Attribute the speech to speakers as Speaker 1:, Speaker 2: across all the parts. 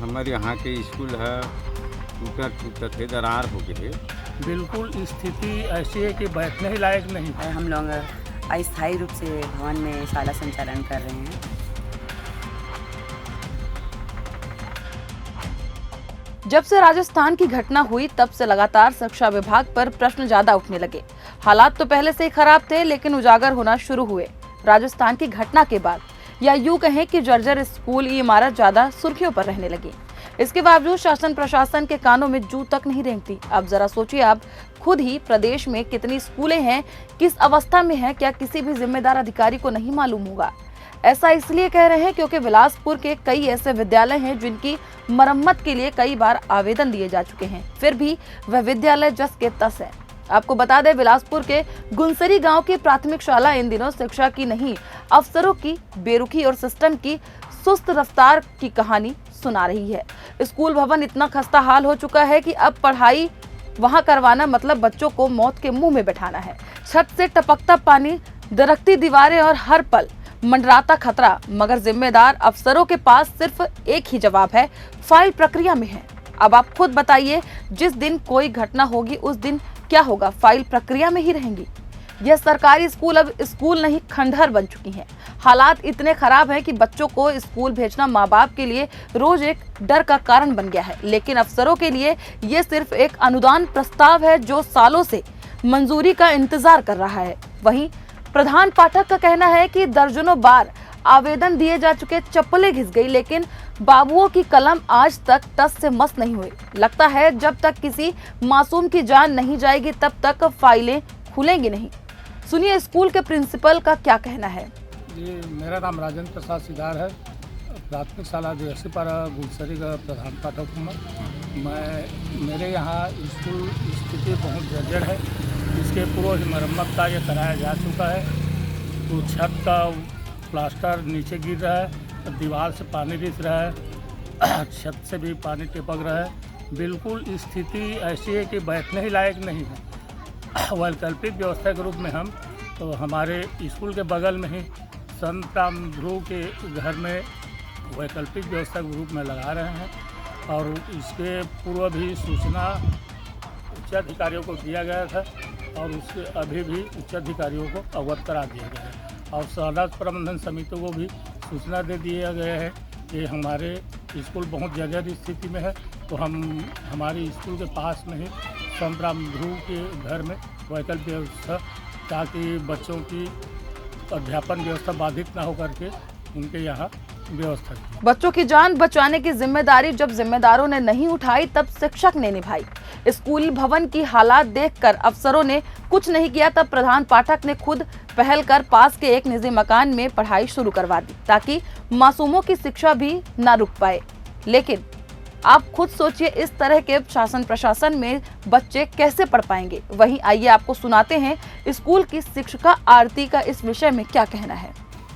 Speaker 1: हमारे यहाँ के स्कूल है टूटत है, दरार हो गए।
Speaker 2: बिल्कुल स्थिति ऐसी है कि बैठने ही लायक नहीं।
Speaker 3: हम लोग अस्थायी रूप से भवन में शाला संचालन कर रहे हैं।
Speaker 4: जब से राजस्थान की घटना हुई तब से लगातार शिक्षा विभाग पर प्रश्न ज्यादा उठने लगे। हालात तो पहले से ही खराब थे, लेकिन उजागर होना शुरू हुए राजस्थान की घटना के बाद, या यूं कहें कि जर्जर स्कूल की इमारत ज्यादा सुर्खियों पर रहने लगी। इसके बावजूद शासन प्रशासन के कानों में जू तक नहीं रेंगती। अब जरा सोचिए आप खुद ही, प्रदेश में कितनी स्कूलें हैं, किस अवस्था में हैं, क्या किसी भी जिम्मेदार अधिकारी को नहीं मालूम होगा? ऐसा इसलिए कह रहे हैं क्योंकि बिलासपुर के कई ऐसे विद्यालय हैं जिनकी मरम्मत के लिए कई बार आवेदन दिए जा चुके हैं, फिर भी वह विद्यालय जस के तस है। आपको बता दें, बिलासपुर के गुनसरी गांव की प्राथमिक शाला इन दिनों शिक्षा की नहीं, अफसरों की बेरुखी और सिस्टम की सुस्त रफ्तार की कहानी सुना रही है। स्कूल भवन इतना खस्ता हाल हो चुका है कि अब पढ़ाई वहां करवाना मतलब बच्चों को मौत के मुंह में बैठाना है। छत से टपकता पानी, दरकती दीवारें और हर पल मंडराता खतरा, मगर जिम्मेदार अफसरों के पास सिर्फ एक ही जवाब है, फाइल प्रक्रिया में है। अब आप खुद बताइए, जिस दिन कोई घटना होगी उस दिन क्या होगा? फाइल प्रक्रिया में ही रहेंगी। यह सरकारी स्कूल अब स्कूल नहीं, खंडहर बन चुकी हैं। हालात इतने खराब हैं कि बच्चों को स्कूल भेजना माँ बाप के लिए रोज एक डर का कारण बन गया है, लेकिन अफसरों के लिए ये सिर्फ एक अनुदान प्रस्ताव है जो सालों से मंजूरी का इंतजार कर रहा है। वहीं प्रधान पाठक का कहना है कि दर्जनों बार आवेदन दिए जा चुके, चप्पलें घिस गई, लेकिन बाबुओं की कलम आज तक टस से मस नहीं हुई। लगता है जब तक किसी मासूम की जान नहीं जाएगी तब तक फाइलें खुलेंगी नहीं। सुनिए स्कूल के प्रिंसिपल का क्या कहना है।
Speaker 2: जी, मेरा नाम राजेंद्र प्रसाद सिदार है। प्राथमिक शाला जो पर गुलसरी का प्रधान पाठक हूँ मेरे यहाँ स्कूल स्थिति बहुत जर्जर है। इसके पूर्व मरम्मत कार्य कराया जा चुका है। तो छत का प्लास्टर नीचे गिर रहा है, दीवार से पानी रिस रहा है, छत से भी पानी टिपक रहा है। बिल्कुल स्थिति ऐसी है कि बैठने ही लायक नहीं है। वैकल्पिक व्यवस्था के रूप में हम तो हमारे स्कूल के बगल में ही संत राम ध्रुव के घर में वैकल्पिक व्यवस्था के रूप में लगा रहे हैं, और इसके पूर्व भी सूचना उच्च अधिकारियों को दिया गया था और उसके अभी भी उच्च अधिकारियों को अवगत करा दिया गया है, और शाला प्रबंधन समिति को भी सूचना दे दिया गया है कि हमारे स्कूल बहुत जर्जर स्थिति में है। तो हम हमारे स्कूल के पास में ही संत राम ध्रुव के घर में वैकल्पिक व्यवस्था, ताकि बच्चों की अध्यापन व्यवस्था बाधित ना हो करके उनके यहाँ व्यवस्था की।
Speaker 4: बच्चों की जान बचाने की जिम्मेदारी जब जिम्मेदारों ने नहीं उठाई तब शिक्षक ने निभाई। स्कूल भवन की हालात देखकर अफसरों ने कुछ नहीं किया, तब प्रधान पाठक ने खुद पहल कर पास के एक निजी मकान में पढ़ाई शुरू करवा दी ताकि मासूमों की शिक्षा भी ना रुक पाए। लेकिन आप खुद सोचिए, इस तरह के शासन प्रशासन में बच्चे कैसे पढ़ पाएंगे? वहीं आइए आपको सुनाते हैं स्कूल की शिक्षिका आरती का इस विषय में क्या कहना है।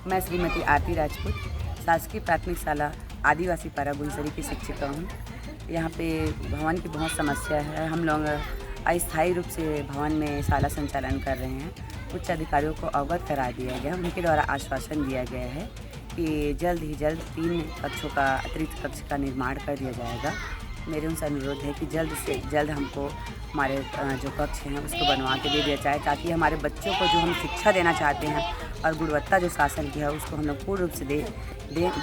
Speaker 3: मैं श्रीमती आरती राजपूत, शासकीय प्राथमिक शाला आदिवासी पारा गुलसरी की शिक्षिका हूँ। यहाँ पे भवन की बहुत समस्या है। हम लोग अस्थायी रूप से भवन में शाला संचालन कर रहे हैं। उच्च अधिकारियों को अवगत करा दिया गया, उनके द्वारा आश्वासन दिया गया है कि जल्द ही जल्द 3 कक्षों का अतिरिक्त कक्ष का निर्माण कर दिया जाएगा। मेरे उनसे अनुरोध है कि जल्द से जल्द हमको हमारे जो कक्ष हैं उसको बनवा के दे दिया जाए, ताकि हमारे बच्चों को जो हम शिक्षा देना चाहते हैं और गुणवत्ता जो शासन की है उसको हम लोग पूर्ण रूप से दें।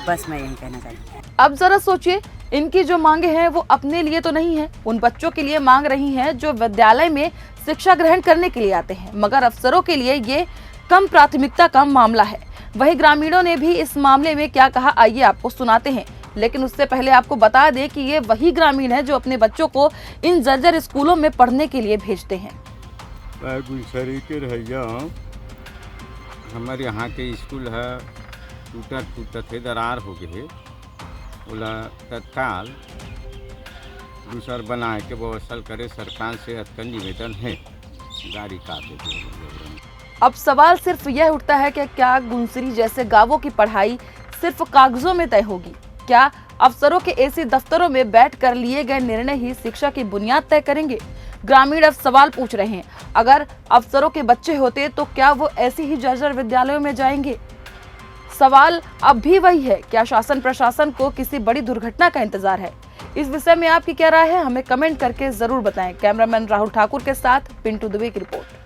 Speaker 3: बस मैं यही कहना चाहती हूँ।
Speaker 4: अब जरा सोचिए, इनकी जो मांगे हैं वो अपने लिए तो नहीं है, उन बच्चों के लिए मांग रही हैं जो विद्यालय में शिक्षा ग्रहण करने के लिए आते हैं, मगर अफसरों के लिए ये कम प्राथमिकता का मामला है। वहीं ग्रामीणों ने भी इस मामले में क्या कहा, आइए आपको सुनाते हैं। लेकिन उससे पहले आपको बता दें कि ये वही ग्रामीण है जो अपने बच्चों को इन जर्जर स्कूलों में पढ़ने के लिए भेजते हैं।
Speaker 1: गुलसरी के रहिया हमारे यहाँ के स्कूल है टूटत है, दरार हो गए। बोला तत्काल दूसर बना के व्यवस्था करे, सरकार से अतका निवेदन है, गाड़ी काटे दे।
Speaker 4: अब सवाल सिर्फ यह उठता है कि क्या गुनसरी जैसे गांवों की पढ़ाई सिर्फ कागजों में तय होगी? क्या अफसरों के ऐसे दफ्तरों में बैठकर लिए गए निर्णय ही शिक्षा की बुनियाद तय करेंगे? ग्रामीण अब सवाल पूछ रहे हैं, अगर अफसरों के बच्चे होते तो क्या वो ऐसे ही जर्जर विद्यालयों में जाएंगे? सवाल अब भी वही है, क्या शासन प्रशासन को किसी बड़ी दुर्घटना का इंतजार है? इस विषय में आपकी क्या राय है, हमें कमेंट करके जरूर बताएं। कैमरामैन राहुल ठाकुर के साथ पिंटू दुबे की रिपोर्ट।